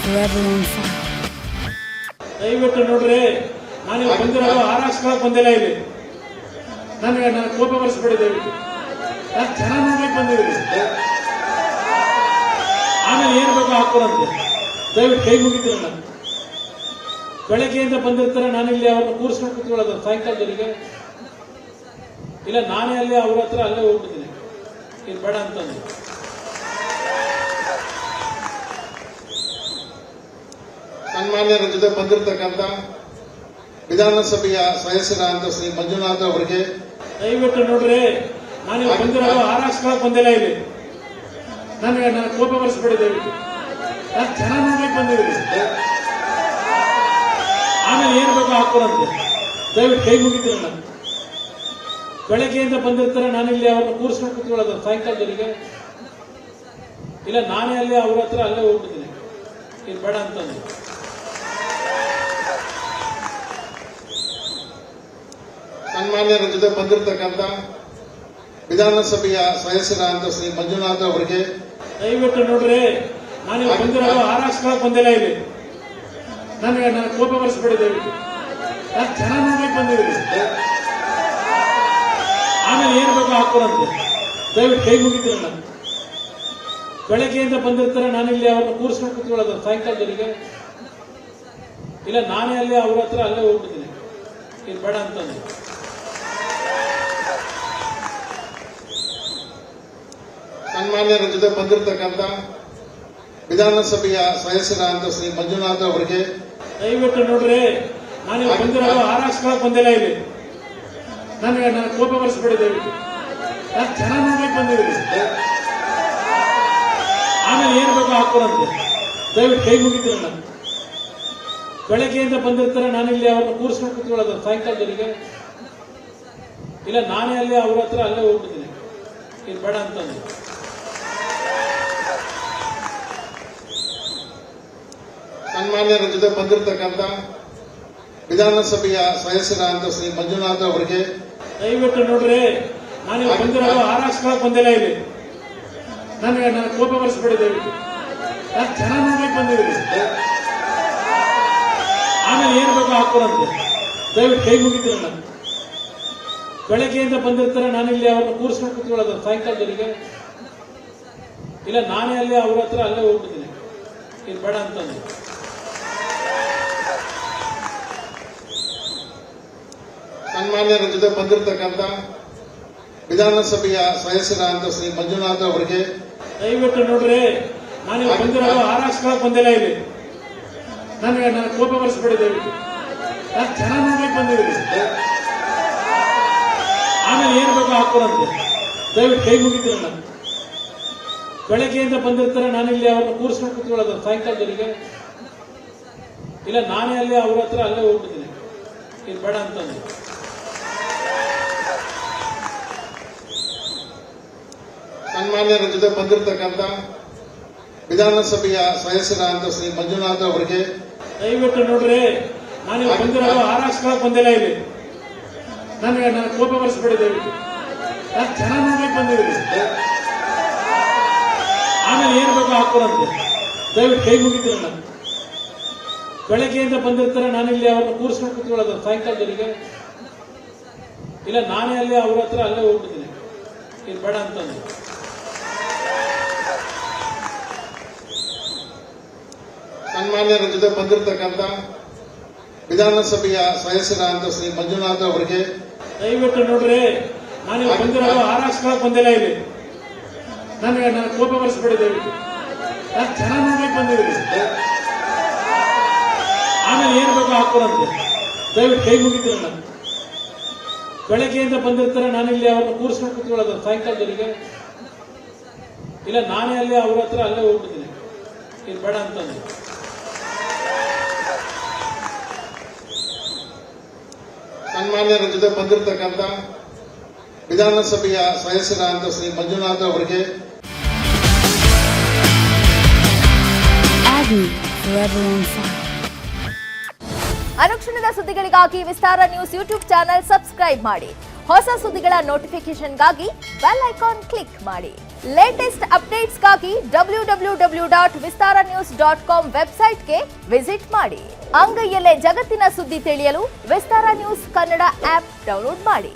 forever on fire. ದಯವಿಟ್ಟು ನೋಡ್ರಿ, ನಾನು ಬಂದಿರೋದು ಆರಾಕ್ಸ್ಕೊಳಕ್ ಬಂದಿಲ್ಲ. ಇಲ್ಲಿ ನನ್ನ ಕೋಪ ಬರ್ಸ್ಬೇಡಿ. ದಯವಿಟ್ಟು ನಾನು ಜನ ನೋಡ್ಲಿಕ್ಕೆ ಬಂದಿದ್ದೀನಿ. ಆಮೇಲೆ ಏನ್ ಬೇಕೋ ಹಾಕೋರಂತೆ. ದಯವಿಟ್ಟು ಕೈ ಮುಗಿತೀರಲ್ಲ. ಬೆಳಗ್ಗೆಯಿಂದ ಬಂದಿರ್ತಾರೆ, ನಾನಿಲ್ಲಿ ಅವ್ರನ್ನ ಕೂರಿಸ್ಕೊಂಡು ಕೂತ್ಕೊಳ್ಳೋದು ಸಾಯಂಕಾಲದವರಿಗೆ. ಇಲ್ಲ ನಾನೇ ಅಲ್ಲಿ ಅವ್ರ ಹತ್ರ ಅಲ್ಲೇ ಹೋಗ್ಬಿಡ್ತೀನಿ, ಇದು ಬೇಡ ಅಂತಂದು. ಸನ್ಮಾನ್ಯರ ಜೊತೆ ಬಂದಿರತಕ್ಕಂತ ವಿಧಾನಸಭೆಯ ಸದಸ್ಯರಾದ ಶ್ರೀ ಮಂಜುನಾಥ್ ಅವರಿಗೆ ದಯವಿಟ್ಟು ನೋಡ್ರಿ, ನಾನು ಬಂದಿರೋದು ಆರಾಕ್ಸ್ಕೊಳಕ್ ಬಂದಿಲ್ಲ. ಇಲ್ಲಿ ನನ್ನ ಕೋಪ ಬರ್ಸ್ಬೇಡಿ. ದಯವಿಟ್ಟು ನಾನು ಜನ ನೋಡ್ಲಿಕ್ಕೆ ಬಂದಿದ್ದೀನಿ. ಆಮೇಲೆ ಏನ್ ಬೇಕೋ ಹಾಕೋರಂತೆ. ದಯವಿಟ್ಟು ಕೈ ಮುಗಿತೀರಲ್ಲ. ಬೆಳಗ್ಗೆಯಿಂದ ಬಂದಿರ್ತಾರೆ, ನಾನಿಲ್ಲಿ ಅವ್ರನ್ನ ಕೂರಿಸ್ಕೊಂಡು ಕೂತ್ಕೊಳ್ಳೋದು ಸಾಯಂಕಾಲದವರಿಗೆ. ಇಲ್ಲ ನಾನೇ ಅಲ್ಲಿ ಅವ್ರ ಹತ್ರ ಅಲ್ಲೇ ಹೋಗ್ಬಿಡ್ತೀನಿ, ಇದು ಬೇಡ ಅಂತಂದು. ಸನ್ಮಾನ್ಯರ ಜೊತೆ ಬಂದಿರತಕ್ಕಂತ ವಿಧಾನಸಭೆಯ ಸದಸ್ಯರಾದ ಶ್ರೀ ಮಂಜುನಾಥ್ ಅವರಿಗೆ ದಯವಿಟ್ಟು ನೋಡ್ರಿ, ನಾನು ಬಂದಿರೋದು ಆರಾಕ್ಸ್ಕೊಳಕ್ ಬಂದಿಲ್ಲ. ಇಲ್ಲಿ ನನ್ನ ಕೋಪ ಬರ್ಸ್ಬೇಡಿ. ದಯವಿಟ್ಟು ನಾನು ಜನ ನೋಡ್ಲಿಕ್ಕೆ ಬಂದಿದ್ದೀನಿ. ಆಮೇಲೆ ಏನ್ ಬೇಕೋ ಹಾಕೋರಂತೆ. ದಯವಿಟ್ಟು ಕೈ ಮುಗಿತೀರಲ್ಲ. ಬೆಳಗ್ಗೆಯಿಂದ ಬಂದಿರ್ತಾರೆ, ನಾನಿಲ್ಲಿ ಅವ್ರನ್ನ ಕೂರಿಸ್ಕೊಂಡು ಕೂತ್ಕೊಳ್ಳೋದು ಸಾಯಂಕಾಲದವರಿಗೆ. ಇಲ್ಲ ನಾನೇ ಅಲ್ಲಿ ಅವ್ರ ಹತ್ರ ಅಲ್ಲೇ ಹೋಗ್ಬಿಡ್ತೀನಿ, ಇದು ಬೇಡ ಅಂತಂದು. ಸನ್ಮಾನ್ಯರ ಜೊತೆ ಬಂದಿರತಕ್ಕಂತ ವಿಧಾನಸಭೆಯ ಸದಸ್ಯರಾದ ಶ್ರೀ ಮಂಜುನಾಥ್ ಅವರಿಗೆ ದಯವಿಟ್ಟು ನೋಡ್ರಿ, ನಾನು ಬಂದಿರೋದು ಆರಾಕ್ಸ್ಕೊಳಕ್ ಬಂದಿಲ್ಲ. ಇಲ್ಲಿ ನನ್ನ ಕೋಪ ಬರ್ಸ್ಬೇಡಿ. ದಯವಿಟ್ಟು ನಾನು ಜನ ನೋಡ್ಲಿಕ್ಕೆ ಬಂದಿದ್ದೀನಿ. ಆಮೇಲೆ ಏನ್ ಬೇಕೋ ಹಾಕೋರಂತೆ. ದಯವಿಟ್ಟು ಕೈ ಮುಗಿತೀರಲ್ಲ. ಬೆಳಗ್ಗೆಯಿಂದ ಬಂದಿರ್ತಾರೆ, ನಾನಿಲ್ಲಿ ಅವ್ರನ್ನ ಕೂರಿಸ್ಕೊಂಡು ಕೂತ್ಕೊಳ್ಳೋದು ಸಾಯಂಕಾಲದವರಿಗೆ. ಇಲ್ಲ ನಾನೇ ಅಲ್ಲಿ ಅವ್ರ ಹತ್ರ ಅಲ್ಲೇ ಹೋಗ್ಬಿಡ್ತೀನಿ, ಇದು ಬೇಡ ಅಂತಂದು. ಸನ್ಮಾನ್ಯರ ಜೊತೆ ಬಂದಿರತಕ್ಕಂತ ವಿಧಾನಸಭೆಯ ಸದಸ್ಯರಾದ ಶ್ರೀ ಮಂಜುನಾಥ್ ಅವರಿಗೆ ದಯವಿಟ್ಟು ನೋಡ್ರಿ, ನಾನು ಬಂದಿರೋದು ಆರಾಕ್ಸ್ಕೊಳಕ್ ಬಂದಿಲ್ಲ. ಇಲ್ಲಿ ನನ್ನ ಕೋಪ ಬರ್ಸ್ಬೇಡಿ. ದಯವಿಟ್ಟು ನಾನು ಜನ ನೋಡ್ಲಿಕ್ಕೆ ಬಂದಿದ್ದೀನಿ. ಆಮೇಲೆ ಏನ್ ಬೇಕೋ ಹಾಕೋರಂತೆ. ದಯವಿಟ್ಟು ಕೈ ಮುಗಿತೀರಲ್ಲ. ಬೆಳಗ್ಗೆಯಿಂದ ಬಂದಿರ್ತಾರೆ, ನಾನಿಲ್ಲಿ ಅವ್ರನ್ನ ಕೂರಿಸ್ಕೊಂಡು ಕೂತ್ಕೊಳ್ಳೋದು ಸಾಯಂಕಾಲದವರಿಗೆ. ಇಲ್ಲ ನಾನೇ ಅಲ್ಲಿ ಅವ್ರ ಹತ್ರ ಅಲ್ಲೇ ಹೋಗ್ಬಿಡ್ತೀನಿ, ಇದು ಬೇಡ ಅಂತಂದು. ಸನ್ಮಾನ್ಯರ ಜೊತೆ ಬಂದಿರತಕ್ಕಂತ ವಿಧಾನಸಭೆಯ ಸದಸ್ಯರಾದ ಶ್ರೀ ಮಂಜುನಾಥ್ ಅವರಿಗೆ ದಯವಿಟ್ಟು ನೋಡ್ರಿ, ನಾನು ಬಂದಿರೋದು ಆರಾಕ್ಸ್ಕೊಳಕ್ ಬಂದಿಲ್ಲ. ಇಲ್ಲಿ ನನ್ನ ಕೋಪ ಬರ್ಸ್ಬೇಡಿ. ದಯವಿಟ್ಟು ನಾನು ಜನ ನೋಡ್ಲಿಕ್ಕೆ ಬಂದಿದ್ದೀನಿ. ಆಮೇಲೆ ಏನ್ ಬೇಕೋ ಹಾಕೋರಂತೆ. ದಯವಿಟ್ಟು ಕೈ ಮುಗಿತೀರಲ್ಲ. ಬೆಳಗ್ಗೆಯಿಂದ ಬಂದಿರ್ತಾರೆ, ನಾನಿಲ್ಲಿ ಅವ್ರನ್ನ ಕೂರಿಸ್ಕೊಂಡು ಕೂತ್ಕೊಳ್ಳೋದು ಸಾಯಂಕಾಲದವರಿಗೆ. ಇಲ್ಲ ನಾನೇ ಅಲ್ಲಿ ಅವ್ರ ಹತ್ರ ಅಲ್ಲೇ ಹೋಗ್ಬಿಡ್ತೀನಿ, ಇದು ಬೇಡ ಅಂತಂದು. ಸನ್ಮಾನ್ಯರ ಜೊತೆ ಬಂದಿರತಕ್ಕಂತ ವಿಧಾನಸಭೆಯ ಸದಸ್ಯರಾದ ಶ್ರೀ ಮಂಜುನಾಥ್ ಅವರಿಗೆ ದಯವಿಟ್ಟು ನೋಡ್ರಿ, ನಾನು ಬಂದಿರೋದು ಆರಾಕ್ಸ್ಕೊಳಕ್ ಬಂದಿಲ್ಲ. ಇಲ್ಲಿ ನನ್ನ ಕೋಪ ಬರ್ಸ್ಬೇಡಿ. ದಯವಿಟ್ಟು ನಾನು ಜನ ನೋಡ್ಲಿಕ್ಕೆ ಬಂದಿದ್ದೀನಿ. ಆಮೇಲೆ ಏನ್ ಬೇಕೋ ಹಾಕೋರಂತೆ. ದಯವಿಟ್ಟು ಕೈ ಮುಗಿತೀರಲ್ಲ. ಬೆಳಗ್ಗೆಯಿಂದ ಬಂದಿರ್ತಾರೆ, ನಾನಿಲ್ಲಿ ಅವ್ರನ್ನ ಕೂರಿಸ್ಕೊಂಡು ಕೂತ್ಕೊಳ್ಳೋದು ಸಾಯಂಕಾಲದವರಿಗೆ. ಇಲ್ಲ ನಾನೇ ಅಲ್ಲಿ ಅವ್ರ ಹತ್ರ ಅಲ್ಲೇ ಹೋಗ್ಬಿಡ್ತೀನಿ, ಇದು ಬೇಡ ಅಂತಂದು. ಸನ್ಮಾನ್ಯರ ಜೊತೆ ಬಂದಿರತಕ್ಕಂತ ವಿಧಾನಸಭೆಯ ಸದಸ್ಯರಾದ ಶ್ರೀ ಮಂಜುನಾಥ್ ಅವರಿಗೆ ದಯವಿಟ್ಟು ನೋಡ್ರಿ, ನಾನು ಬಂದಿರೋದು ಆರಾಕ್ಸ್ಕೊಳಕ್ ಬಂದಿಲ್ಲ. ಇಲ್ಲಿ ನನ್ನ ಕೋಪ ಬರ್ಸ್ಬೇಡಿ. ದಯವಿಟ್ಟು ನಾನು ಜನ ನೋಡ್ಲಿಕ್ಕೆ ಬಂದಿದ್ದೀನಿ. ಆಮೇಲೆ ಏನ್ ಬೇಕೋ ಹಾಕೋರಂತೆ. ದಯವಿಟ್ಟು ಕೈ ಮುಗಿತೀರಲ್ಲ. ಬೆಳಗ್ಗೆಯಿಂದ ಬಂದಿರ್ತಾರೆ, ನಾನಿಲ್ಲಿ ಅವ್ರನ್ನ ಕೂರಿಸ್ಕೊಂಡು ಕೂತ್ಕೊಳ್ಳೋದು ಸಾಯಂಕಾಲದವರಿಗೆ. ಇಲ್ಲ ನಾನೇ ಅಲ್ಲಿ ಅವ್ರ ಹತ್ರ ಅಲ್ಲೇ ಹೋಗ್ಬಿಡ್ತೀನಿ, ಇದು ಬೇಡ ಅಂತಂದು. ಸನ್ಮಾನ್ಯರ ಜೊತೆ ಬಂದಿರತಕ್ಕಂತ ವಿಧಾನಸಭೆಯ ಸದಸ್ಯರಾದ ಶ್ರೀ ಮಂಜುನಾಥ್ ಅವರಿಗೆ Forever on fire. ಅನುಕ್ಷಣದ ಸುದ್ದಿಗಳಿಗಾಗಿ ವಿಸ್ತಾರ ನ್ಯೂಸ್ ಯೂಟ್ಯೂಬ್ ಚಾನೆಲ್ ಸಬ್ಸ್ಕ್ರೈಬ್ ಮಾಡಿ. ಹೊಸ ಸುದ್ದಿಗಳ ನೋಟಿಫಿಕೇಶನ್ಗಾಗಿ ಬೆಲ್ ಐಕಾನ್ ಕ್ಲಿಕ್ ಮಾಡಿ. ಲೇಟೆಸ್ಟ್ ಅಪ್ಡೇಟ್ಸ್ಗಾಗಿ www.vistaranews.com ವೆಬ್ಸೈಟ್ಗೆ ವಿಸಿಟ್ ಮಾಡಿ. ಅಂಗೈಯಲ್ಲೇ ಜಗತ್ತಿನ ಸುದ್ದಿ ತಿಳಿಯಲು ವಿಸ್ತಾರ ನ್ಯೂಸ್ ಕನ್ನಡ ಆಪ್ ಡೌನ್ಲೋಡ್ ಮಾಡಿ.